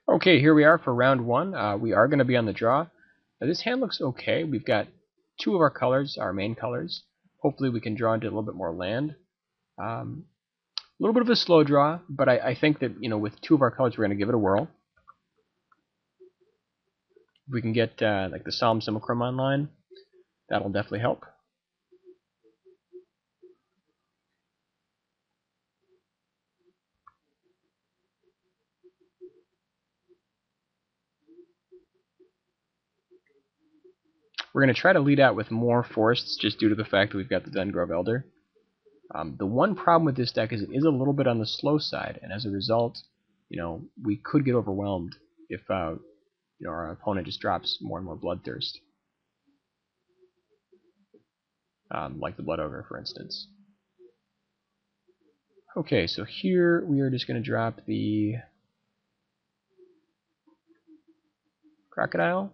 Okay, here we are for round one. We are going to be on the draw. Now, this hand looks okay. We've got two of our colors, our main colors. Hopefully we can draw into a little bit more land. A little bit of a slow draw, but I think that, with two of our colors, we're going to give it a whirl. If we can get like the Solemn Simulacrum online, that'll definitely help. We're going to try to lead out with more forests just due to the fact that we've got the Dengrove Elder. The one problem with this deck is it is a little bit on the slow side, and as a result, we could get overwhelmed if our opponent just drops more and more Bloodthirst, like the Blood Ogre, for instance. Okay, so here we are just going to drop the Crocodile.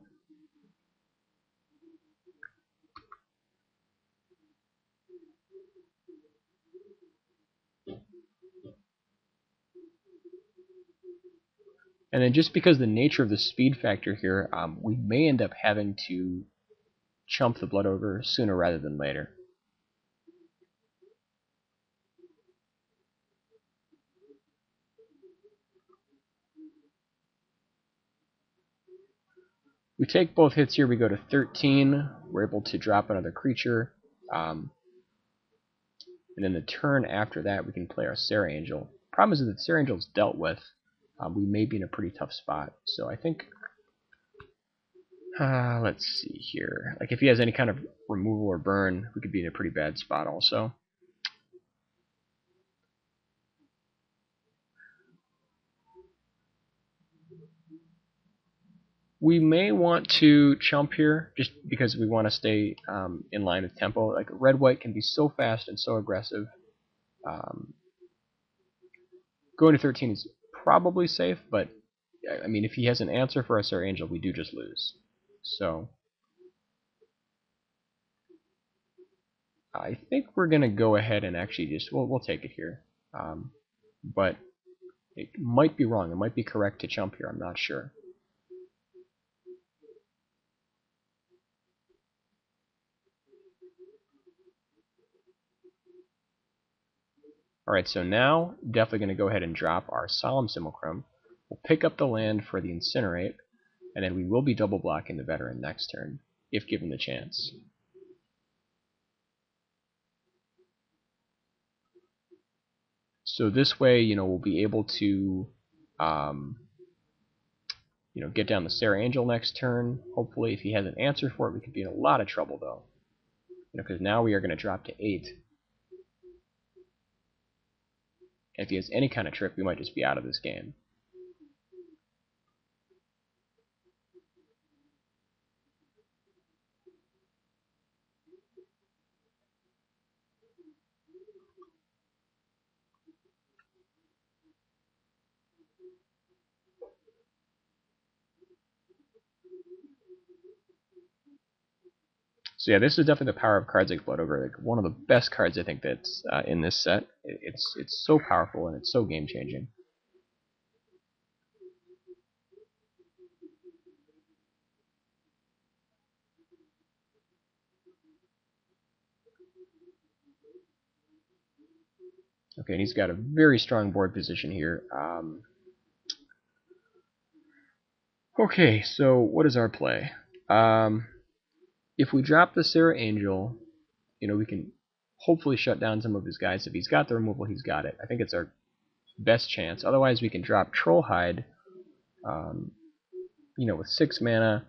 And then just because the nature of the speed factor here, we may end up having to chump the Blood Ogre sooner rather than later. We take both hits here, we go to 13, we're able to drop another creature, and then the turn after that we can play our Serra Angel. Problem is that the Serra Angel is dealt with, we may be in a pretty tough spot. So I think, let's see here, like if he has any kind of removal or burn, we could be in a pretty bad spot also. We may want to chump here, just because we want to stay in line with tempo. Like red-white can be so fast and so aggressive. Going to 13 is probably safe, but I mean, if he has an answer for us, our Angel, we do just lose. So I think we're gonna go ahead and actually just we'll take it here, but it might be wrong. It might be correct to chump here. I'm not sure. Alright, so now, definitely going to go ahead and drop our Solemn Simulacrum. We'll pick up the land for the Incinerate, and then we will be double blocking the Veteran next turn, if given the chance. So this way, we'll be able to, get down the Serra Angel next turn. Hopefully, if he has an answer for it, we could be in a lot of trouble, though. Because now we are going to drop to 8. And if he has any kind of trick, we might just be out of this game. So yeah, this is definitely the power of cards like Blood Ogre. Like one of the best cards I think that's in this set. It's so powerful and it's so game changing. Okay, and he's got a very strong board position here. Okay, so what is our play? If we drop the Serra Angel, we can hopefully shut down some of his guys. If he's got the removal, he's got it. I think it's our best chance. Otherwise, we can drop Trollhide, with 6 mana,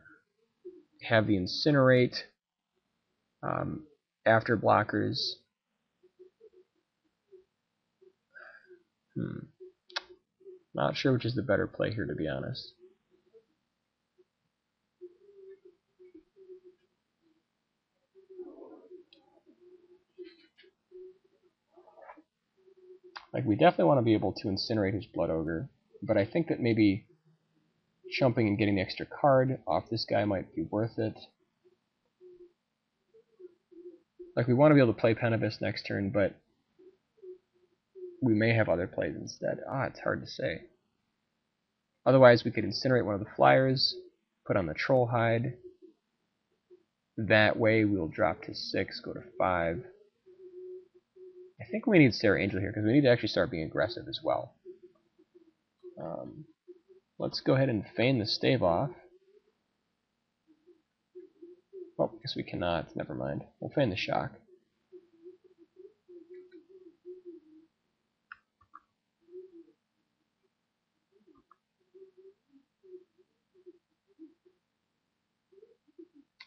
have the Incinerate after blockers. Not sure which is the better play here, to be honest. Like, we definitely want to be able to incinerate his Blood Ogre, but I think that maybe jumping and getting the extra card off this guy might be worth it. Like, we want to be able to play Penibus next turn, but we may have other plays instead. It's hard to say. Otherwise, we could incinerate one of the flyers, put on the troll hide. That way, we'll drop to 6, go to 5. I think we need Sarah Angel here because we need to actually start being aggressive as well. Let's go ahead and feign the stave off. Oh, I guess we cannot. Never mind. We'll feign the shock.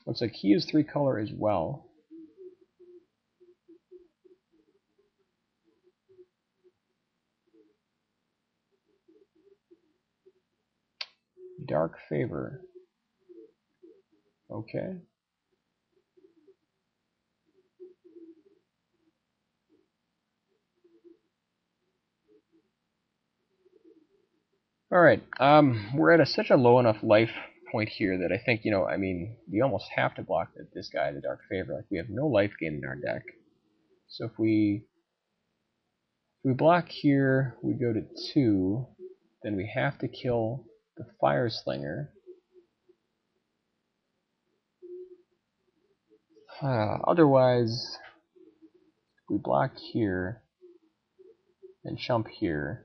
Looks like he is 3-color as well. Dark favor. Okay. Alright, we're at such a low enough life point here that I think, I mean, we almost have to block this guy, the Dark Favor. Like, we have no life gain in our deck. So if we block here, we go to 2, then we have to kill the Fire Slinger. Otherwise, if we block here and jump here,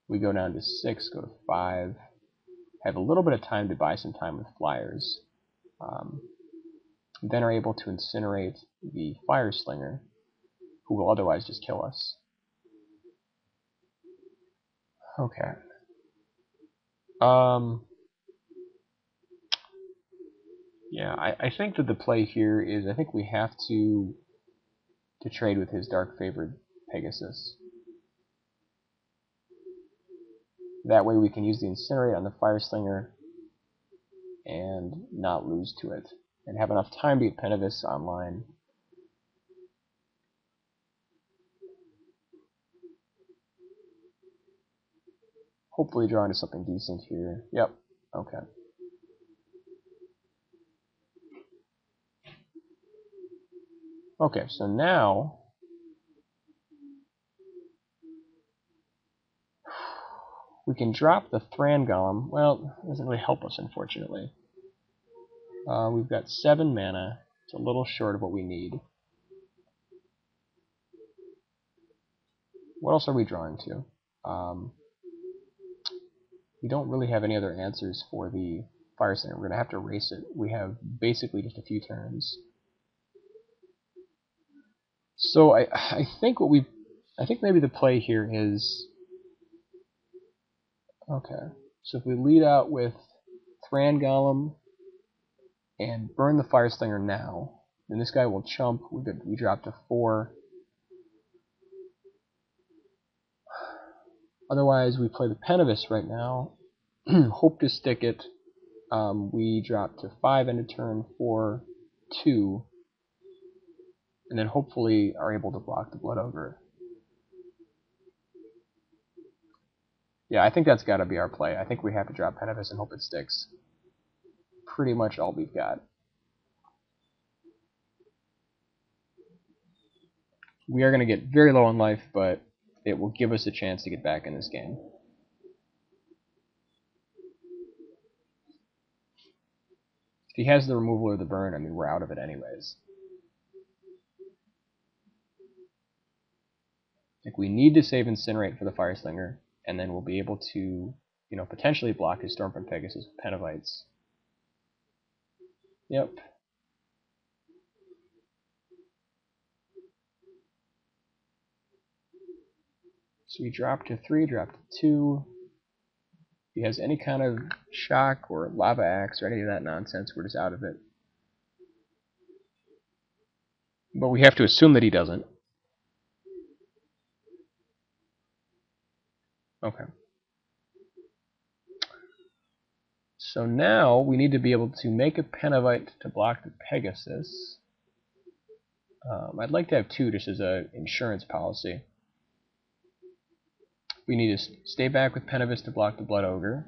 we go down to 6, go to 5, have a little bit of time to buy some time with flyers, then are able to incinerate the Fire Slinger, who will otherwise just kill us. Okay. Yeah, I think that the play here is I think we have to trade with his dark favored Pegasus. That way we can use the Incinerate on the Fire Slinger and not lose to it, and have enough time to get Pentevis online. Hopefully draw into something decent here. Yep, okay. Okay, so now we can drop the Thran Golem. Well, it doesn't really help us, unfortunately. We've got 7 mana. It's a little short of what we need. What else are we drawing to? We don't really have any other answers for the Fire Center. We're going to have to race it. We have basically just a few turns. So I think maybe the play here is, okay, so if we lead out with Thran Golem and burn the Fire Slinger now, then this guy will chump. We drop to 4. Otherwise, we play the Pentevis right now. Hope to stick it. We drop to 5 end of turn, 4, 2, and then hopefully are able to block the Blood Ogre. Yeah, I think that's got to be our play. I think we have to drop Pentevis and hope it sticks. Pretty much all we've got. We are going to get very low on life, but it will give us a chance to get back in this game. If he has the removal or the burn, I mean, we're out of it anyways. Like, we need to save Incinerate for the Fire Slinger, and then we'll be able to, potentially block his Stormfront Pegasus with Pentavites. Yep. So we drop to 3, drop to 2. If he has any kind of shock or lava axe or any of that nonsense, we're just out of it. But we have to assume that he doesn't. Okay. So now we need to be able to make a Penavite to block the Pegasus. I'd like to have 2 just as an insurance policy. We need to stay back with Pentevis to block the Blood Ogre.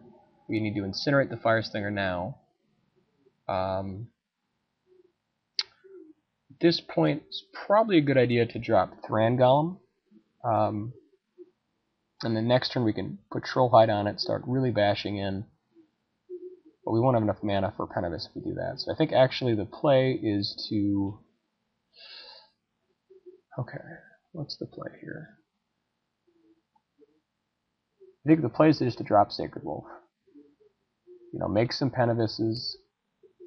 We need to incinerate the Fire Slinger now. At this point, it's probably a good idea to drop Thran Golem. And the next turn we can put Troll Hide on it, start really bashing in. But we won't have enough mana for Penibus if we do that. So I think actually the play is to... Okay, what's the play here? I think the play is just to drop Sacred Wolf. You know, make some Penibuses,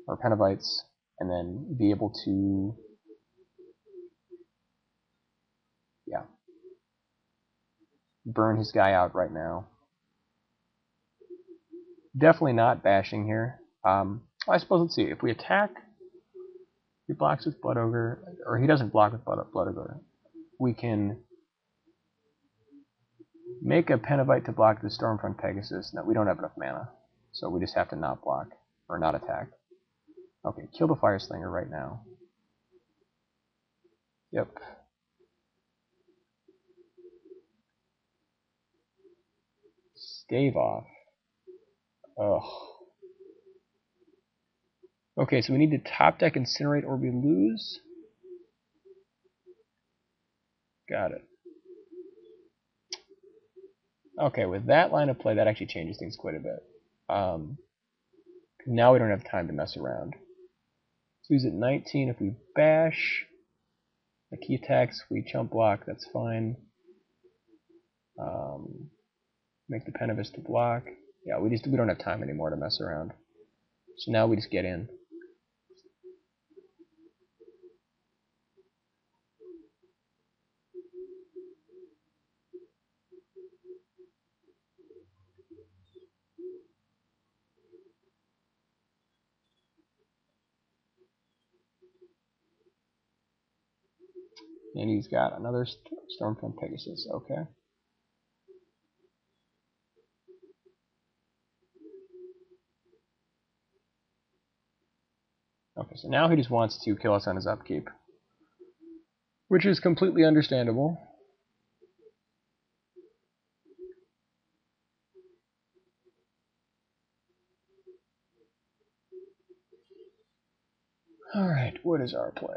or Penibites, and then be able to... Yeah. Burn his guy out right now. Definitely not bashing here. I suppose, let's see, if we attack, he blocks with Blood Ogre, or he doesn't block with Blood Ogre. We can make a Penibite to block the Stormfront Pegasus. No, we don't have enough mana, so we just have to not block, or not attack. Okay, kill the Fire Slinger right now. Yep. Stave off. Ugh. Okay, so we need to top deck Incinerate or we lose. Got it. Okay, with that line of play, that actually changes things quite a bit. Now we don't have time to mess around. So he's at 19. If we bash, like he attacks, we chump block, that's fine. Make the Penibus to block. Yeah, we don't have time anymore to mess around. So now we just get in. And he's got another Stormfront Pegasus. Okay. Okay, so now he just wants to kill us on his upkeep, which is completely understandable. Alright, what is our play?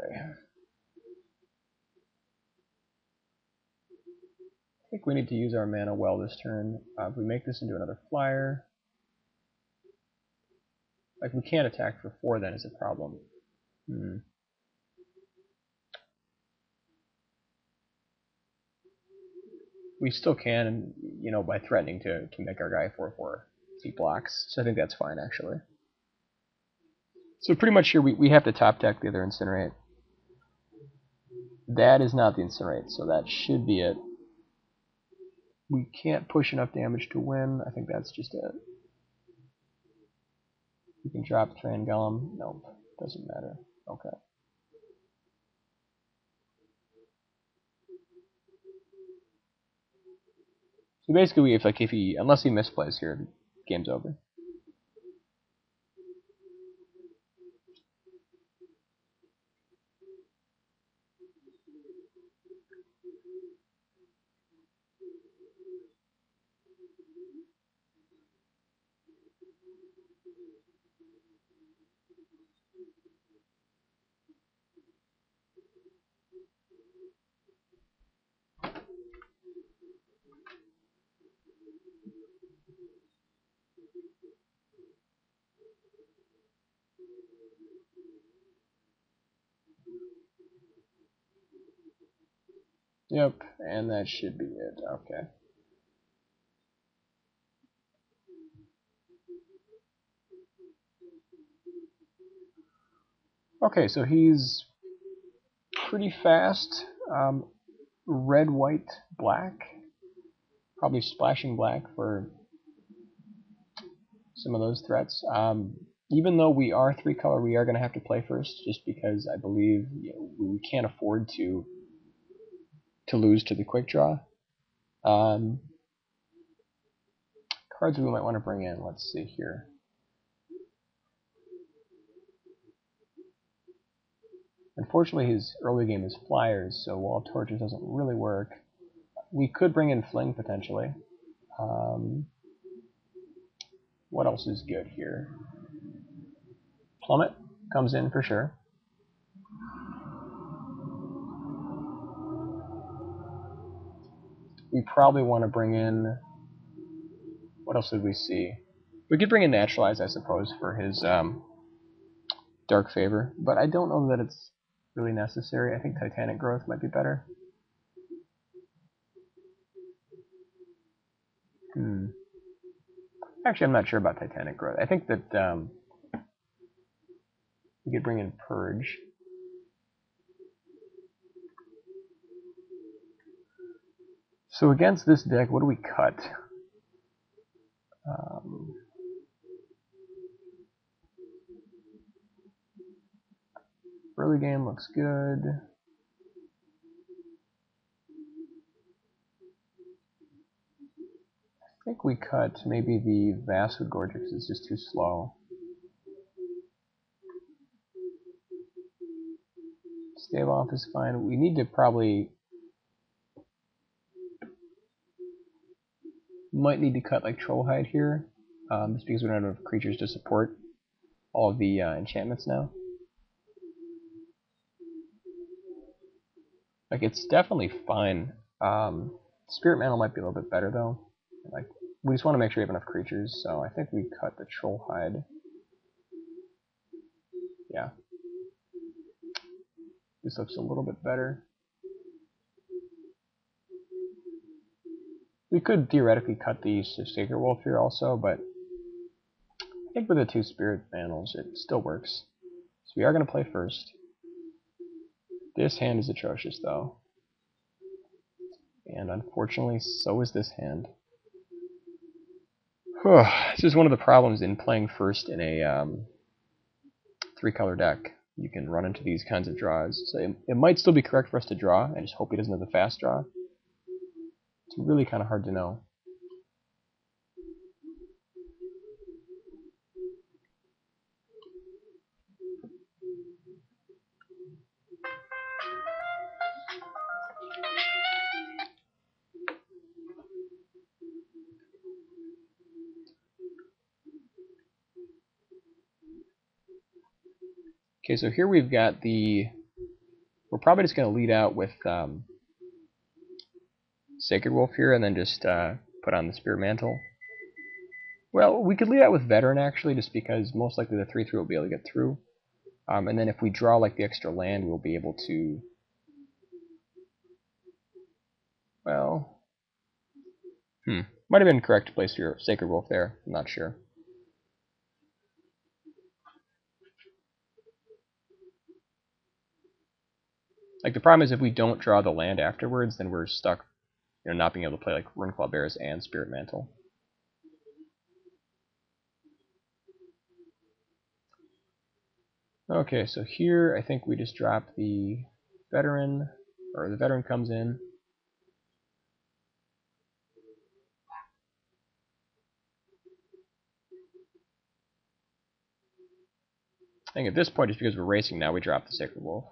I think we need to use our mana well this turn. If we make this into another flyer... Like, we can't attack for 4 then is a problem. We still can, you know, by threatening to make our guy 4/4 if he blocks. So I think that's fine, actually. So pretty much here we have to top deck the other Incinerate. That is not the Incinerate, so that should be it. We can't push enough damage to win. I think that's just it. We can drop Trangellum. Nope, doesn't matter. Okay. So basically, unless he misplays here, game's over. Yep, and that should be it. Okay. Okay, so he's pretty fast. Red, white, black. Probably splashing black for some of those threats. Even though we are 3-color, we are going to have to play first, just because I believe we can't afford to lose to the quick draw. Cards we might want to bring in. Let's see here. Unfortunately, his early game is Flyers, so Wall of Torches doesn't really work. We could bring in Fling, potentially. What else is good here? Plummet comes in for sure. we probably want to bring in... What else did we see? We could bring in Naturalize, I suppose, for his Dark Favor, but I don't know that it's really necessary. I think Titanic Growth might be better. Actually, I'm not sure about Titanic Growth. I think that we could bring in Purge. So against this deck, what do we cut? Early game looks good. I think we cut maybe the Vastwood Gorger because it's just too slow. Stave off is fine. We need to probably... Might need to cut like Trollhide here, just because we don't have enough creatures to support all of the enchantments now. Like, it's definitely fine. Spirit Mantle might be a little bit better though. Like, we just want to make sure we have enough creatures, so I think we cut the Trollhide. Yeah. This looks a little bit better. We could theoretically cut the Sacred Wolf here also, but I think with the 2 Spirit Mantles it still works. So we are going to play first. This hand is atrocious though. And unfortunately, so is this hand. This is one of the problems in playing first in a 3-color deck. You can run into these kinds of draws. So it might still be correct for us to draw. I just hope he doesn't have the fast draw. It's really kind of hard to know. Okay, so here we've got the... We're probably just going to lead out with Sacred Wolf here and then just put on the Spirit Mantle. Well, we could lead out with Veteran actually, just because most likely the 3/3 will be able to get through. And then if we draw like the extra land, we'll be able to... Well... Might have been correct to place your Sacred Wolf there. I'm not sure. Like, the problem is if we don't draw the land afterwards, then we're stuck, not being able to play like Runeclaw Bears and Spirit Mantle. Okay, so here I think we just drop the Veteran, or the Veteran comes in. I think at this point, just because we're racing now, we drop the Sacred Wolf.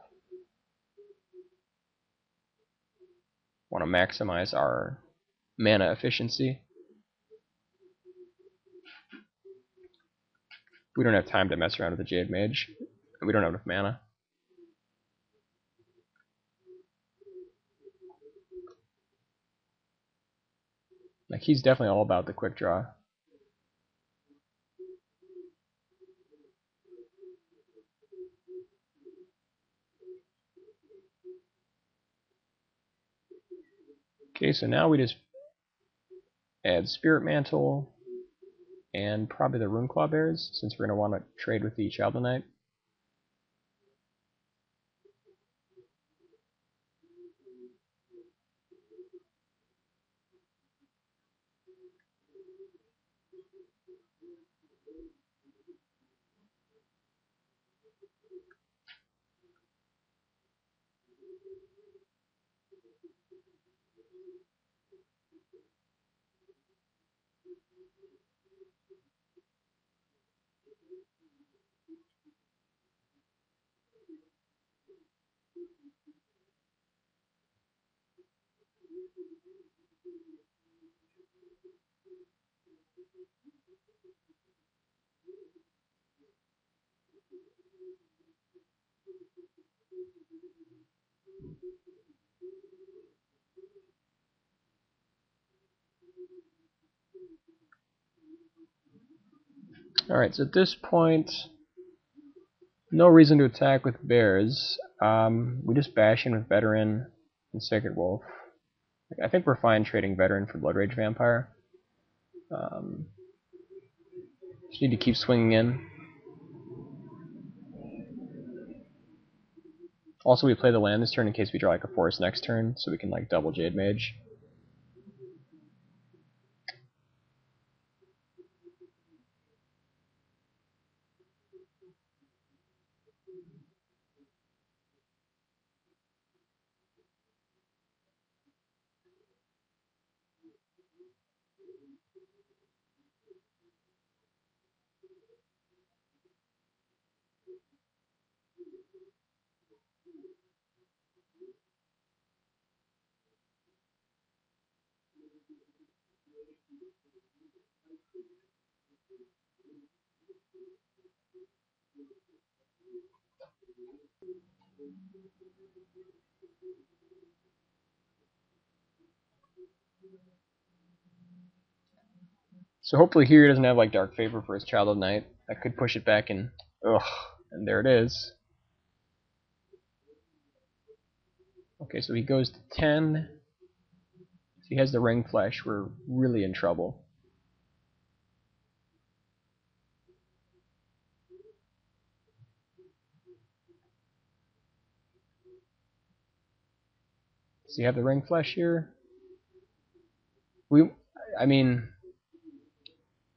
Want to maximize our mana efficiency. We don't have time to mess around with the Jade Mage. We don't have enough mana. Like, he's definitely all about the quick draw. Okay, so now we just add Spirit Mantle and probably the Runeclaw Bears, since we're going to want to trade with the Child Knight. Alright, so at this point, no reason to attack with bears. We just bash in with veteran and Sacred Wolf. I think we're fine trading veteran for Blood Rage Vampire. Just need to keep swinging in. Also, we play the land this turn in case we draw like a forest next turn, so we can like double Jade Mage. So hopefully here he doesn't have like Dark Favor for his Child of Night. That could push it back in. Ugh, and there it is. Okay, so he goes to 10. If he has the Ring Flesh, we're really in trouble. Does he have the Ring Flesh here? I mean,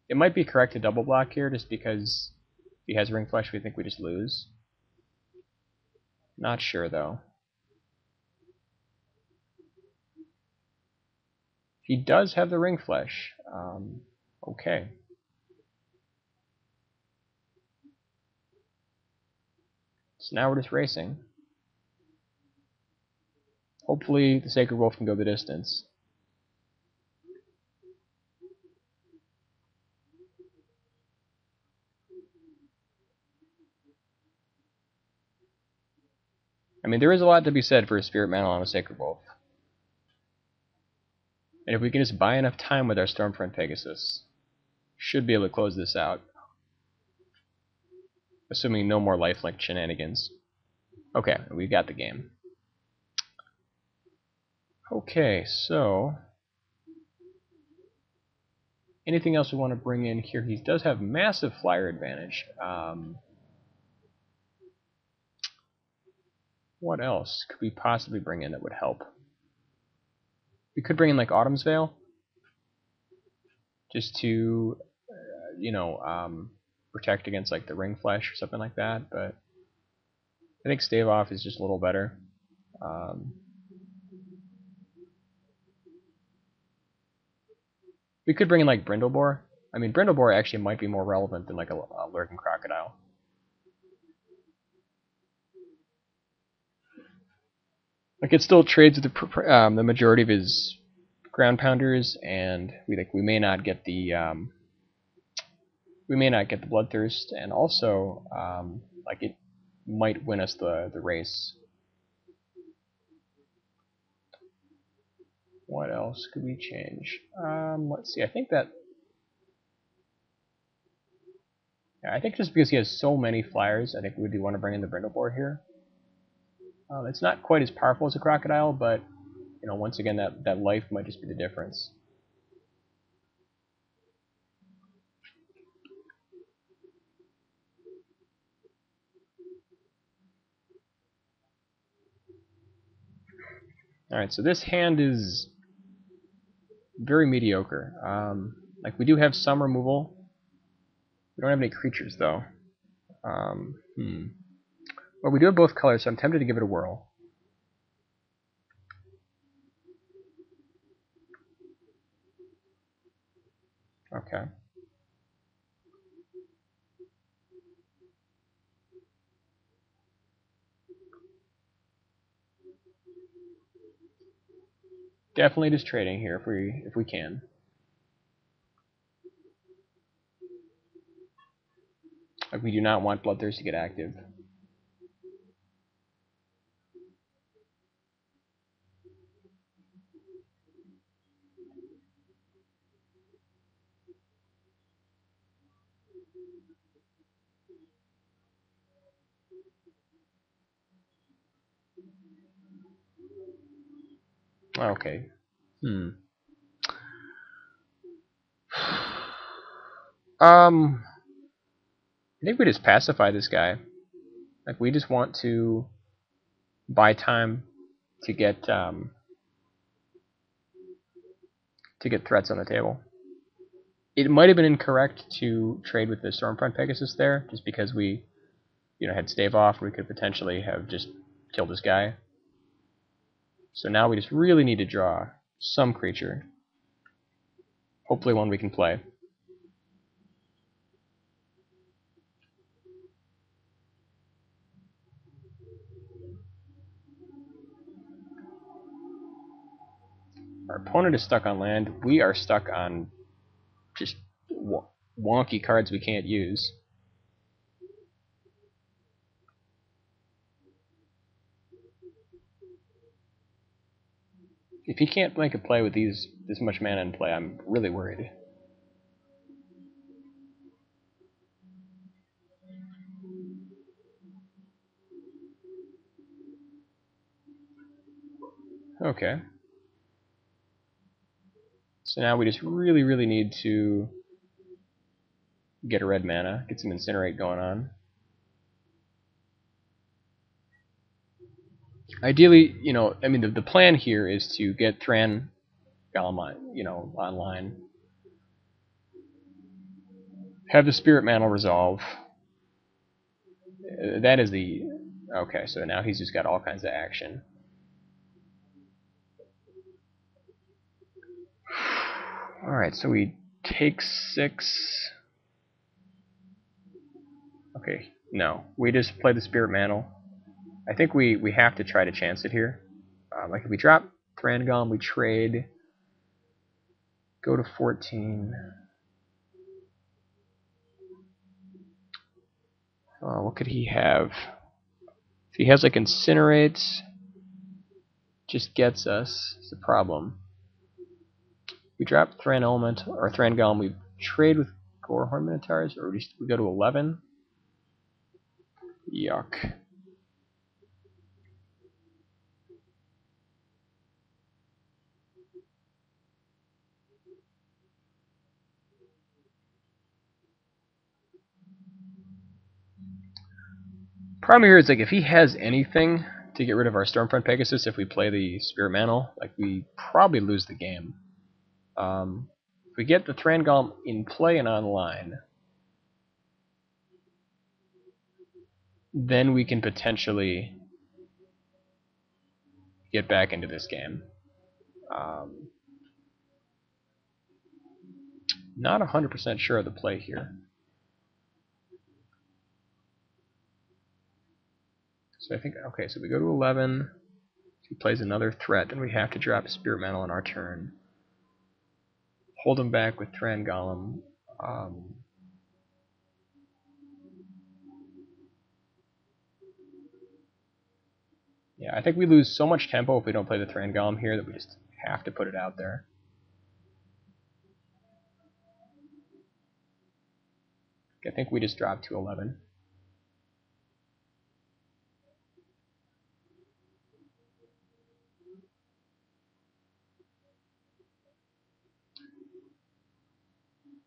it might be correct to double block here just because if he has Ring Flesh, we think we just lose. Not sure though. He does have the Ring Flesh. Okay. So now we're just racing. Hopefully the Sacred Wolf can go the distance. I mean, there is a lot to be said for a Spirit Mantle on a Sacred Wolf. And if we can just buy enough time with our Stormfront Pegasus, should be able to close this out. Assuming no more lifelink shenanigans. Okay, we got the game. Okay, so anything else we want to bring in here? He does have massive flyer advantage. What else could we possibly bring in that would help? We could bring in like Autumn's Veil, just to, protect against like the Ring Flesh or something like that. But I think Stave Off is just a little better. We could bring in like Brindlebore. I mean, Brindlebore actually might be more relevant than like a Lurking Crocodile. Like it still trades with the majority of his ground pounders, and we may not get the Bloodthirst, and also like it might win us the race. What else could we change? Let's see. I think just because he has so many flyers, I think we do want to bring in the Brindlebore here. It's not quite as powerful as a Crocodile, but once again, that life might just be the difference. Alright, so this hand is very mediocre. Like, we do have some removal. We don't have any creatures, though. Well, we do have both colors, so I'm tempted to give it a whirl. Okay. Definitely just trading here if we can. Like, we do not want Bloodthirst to get active. Okay. I think we just pacify this guy. Like, we just want to buy time to get threats on the table. It might have been incorrect to trade with the Stormfront Pegasus there, just because we, had stave off. We could potentially have just killed this guy. So now we just really need to draw some creature. Hopefully one we can play. Our opponent is stuck on land. We are stuck on just wonky cards we can't use. If he can't make a play with this much mana in play, I'm really worried. Okay. So now we just really, really need to get a red mana, get some Incinerate going on. Ideally, the plan here is to get Thran Golem, online. Have the Spirit Mantle resolve. That is the... Okay, so now he's just got all kinds of action. Alright, so we take 6... Okay, no. We just play the Spirit Mantle. I think we have to try to chance it here. Like if we drop Thran Golem, we trade... Go to 14... what could he have? If he has like Incinerate, just gets us. It's a problem. We drop Thran Element or Thran Golem. We trade with Gorehorn Minotaurs, or we go to 11. Yuck. Problem here is like if he has anything to get rid of our Stormfront Pegasus, if we play the Spirit Mantle, like we probably lose the game. If we get the Thran Golem in play and online, then we can potentially get back into this game. Not 100% sure of the play here. So I think, okay, so we go to 11. If he plays another threat, then we have to drop Spirit Mantle on our turn. Hold him back with Thran Golem. Yeah, I think we lose so much tempo if we don't play the Thran Golem here that we just have to put it out there. I think we just dropped to 11.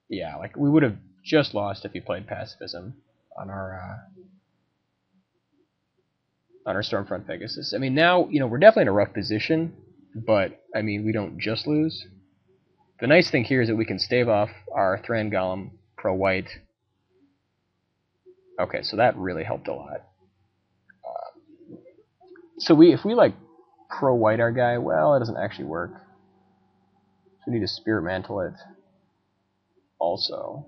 Yeah, like we would have just lost if he played Pacifism on our Stormfront Pegasus. I mean, now we're definitely in a rough position, but I mean we don't just lose. The nice thing here is that we can stave off our Thran Golem pro white. Okay, so that really helped a lot. So if we like pro white our guy, well, it doesn't actually work. So we need to Spirit Mantle it. Also.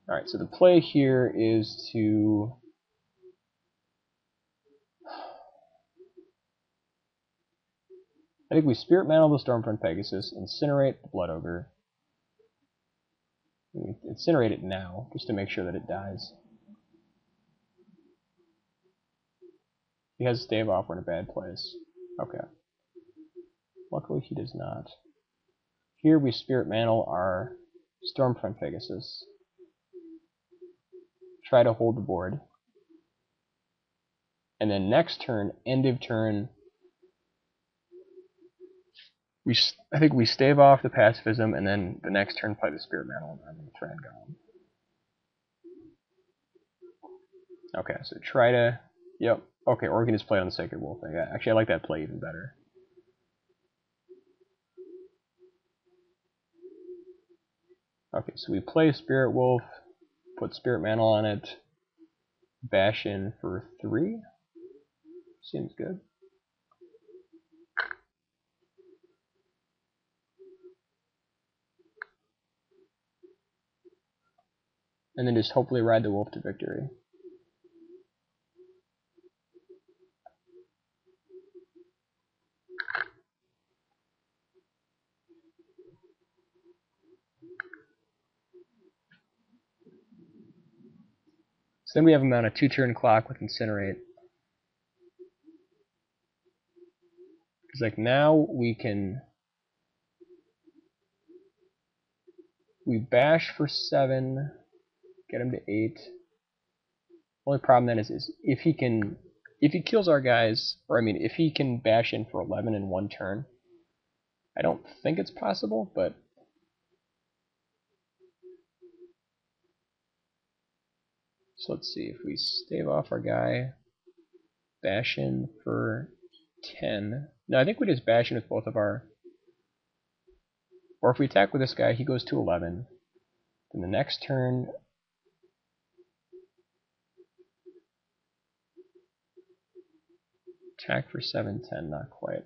Alright, so the play here is to... I think we Spirit Mantle the Stormfront Pegasus, Incinerate the Blood Ogre. Incinerate it now, just to make sure that it dies. He has stave off, we're in a bad place. Okay. Luckily he does not. Here we Spirit Mantle our Stormfront Pegasus. try to hold the board. And then next turn, end of turn, I think we stave off the pacifism, and then the next turn play the Spirit Mantle on the Thran Golem. Okay, so try to, yep. Okay, or we can just play on the Sacred Wolf. Actually, I like that play even better. Okay, so we play Spirit Wolf, put Spirit Mantle on it, bash in for 3. Seems good. And then just hopefully ride the wolf to victory. So then we have him on a 2-turn clock with Incinerate. Because like now we bash for 7, get him to 8. Only problem then is if he kills our guys, or I mean if he can bash in for 11 in 1 turn. I don't think it's possible, but so let's see if we stave off our guy, bash in for 10. No, I think we just bash in with both of our, or if we attack with this guy, he goes to 11. Then the next turn, attack for 7, 10, not quite.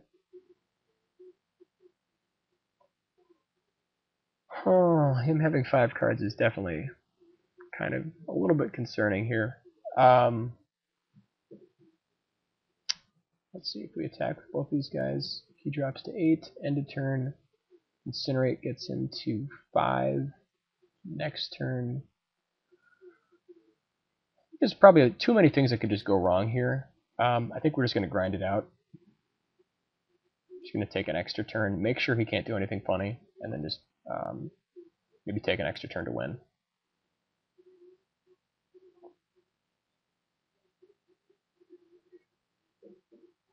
Oh, him having 5 cards is definitely kind of a little bit concerning here. Let's see if we attack with both these guys. He drops to 8, end of turn. Incinerate gets him to 5. Next turn. There's probably too many things that could just go wrong here. I think we're just going to grind it out. Just going to take an extra turn, make sure he can't do anything funny, and then just maybe take an extra turn to win.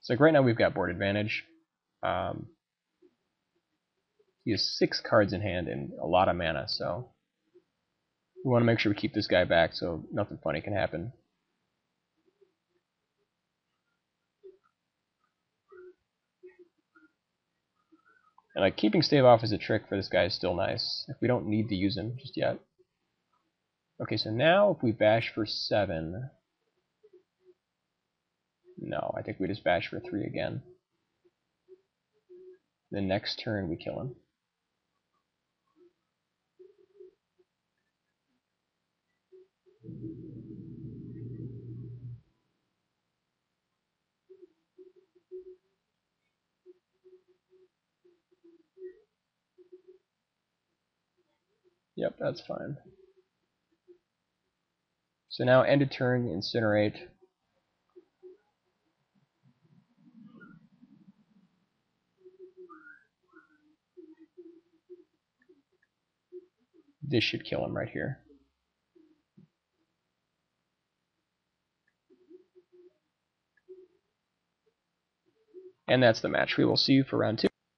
So like right now we've got board advantage. He has 6 cards in hand and a lot of mana, so we want to make sure we keep this guy back so nothing funny can happen. And like keeping stave off as a trick for this guy is still nice, if we don't need to use him just yet. Okay, so now if we bash for 7, no, I think we just bash for 3 again. The next turn we kill him. Yep, that's fine. So now end of turn, Incinerate. This should kill him right here. And that's the match. We will see you for round 2.